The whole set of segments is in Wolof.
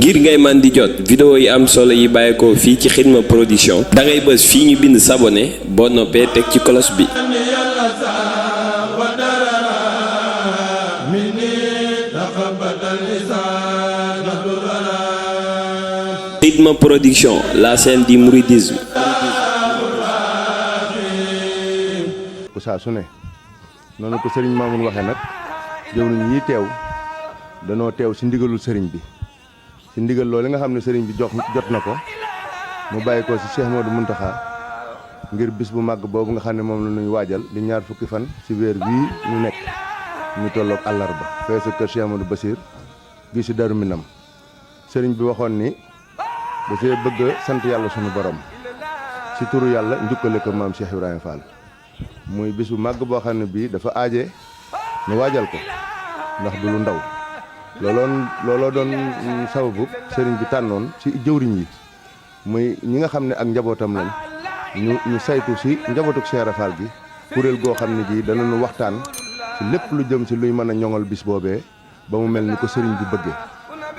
ngir ngay man di jot vidéo yi am solo yi bàyyeekoo fii ci Xidma Production da ngay bës fii ñu bind s'abonner boo noppee teg ci cloche bi. Xidma Production, la chaîne du mouridisme. saa su ne noonu ko sëriñ Mamoune waxee nag jëwriñ yi teew danoo teew ci ndigalul sëriñ bi ci ndigal loolu nga xam ne sëriñ bi jot na ko mu bàyyi ko ci Cheikh Modou Mountakha ngir bis bu màgg boobu nga xam ne moom la ñuy waajal di ñaar fukki fan ci weer bii ñu nekk ñu tolloog àllarba fee sa kër Cheikh Modou Bassir gi ci Darou Minam sëriñ bi waxoon ni da see bëgg sant yàlla sunu borom ci turu yàlla njukkale ko maam Cheikh Ibrahima Fall muy bis bu màgg boo xam ne bii dafa aaje ñu waajal ko ndax du lu ndaw looloo doon sababu sëriñ bi tànnoon ci jëwriñ yi muy ñi nga xam ne ak njabootam lañ ñu saytu ci njabootuk Cheikh Ibra Fall gi kuréel goo xam ne bii danañu waxtaan ci lépp lu jëm ci luy mën a ñoŋal bis boobee ba mu mel ni ko sëriñ bi bëggee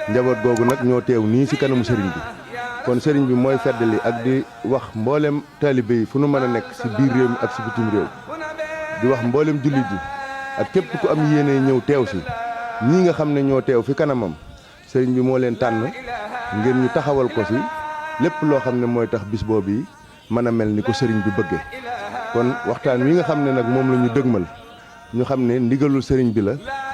njaboot googu nag ñoo teew nii ci kanamu sëriñ bi kon sëriñ bi mooy feddali ak di wax mboolem taalibe yi fu nu mën a nekk ci biir réew mi ak ci bitim réew di wax mboolem jullit yi ak képp ku am yéene ñëw teew ci ñii nga xam ne ñoo teew fi kanamam sëriñ bi moo leen tànn ngir ñu taxawal ko ci lépp loo xam ne mooy tax bis boobu yi mën a mel ni ko sëriñ bi bëggee kon waxtaan wi nga xam ne nag moom la ñu dëgmal ñu xam ne ndigalul sëriñ bi la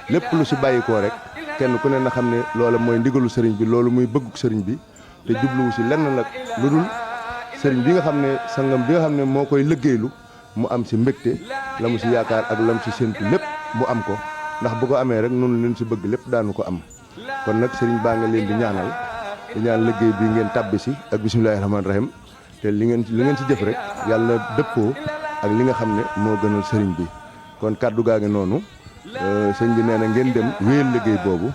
lépp lu ci bàyyikoo rek kenn ku ne na xam ne loola mooy ndigalul sëriñ bi loolu muy bëgguk sëriñ bi te jubluwu ci lenn nag lu dul sëriñ bi nga xam ne sangam bi nga xam ne moo koy liggéeylu mu am ci mbégte la mu ci yaakaar ak la mu ci séntu lépp mu am ko ndax bu ko amee rek noonu leen ci bëgg lépp daanu ko am kon nag sëriñ baa nga leen di ñaan liggéey bi ngeen tàbbi ci ak bismillaahi rahmaani rahim te li ngeen ci jëf rek yàlla dëppoo ak li nga xam ne moo gënal sëriñ bi kon kàddu gaa ngi noonu sëriñ bi nee na ngeen dem wéyal liggéey boobu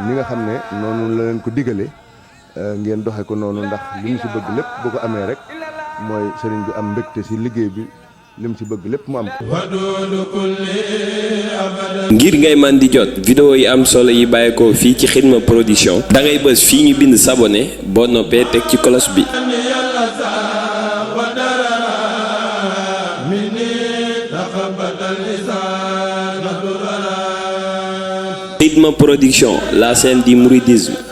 ni nga xam ne noonu la leen ko digale ngeen doxe ko noonu ndax li mu ci bëgg lépp bu ko amee rek mooy sëriñ bi am mbégte ci liggéey bi li mu ci bëgg lépp mu am ko. ngir ngay man di jot vidéo yi am solo yi bàyyeekoo fii ci Xidma Production da ngay bës fii ñu bind s'abonner boo noppee teg ci cloche bi. Xidma Production, la chaîne du mouridisme.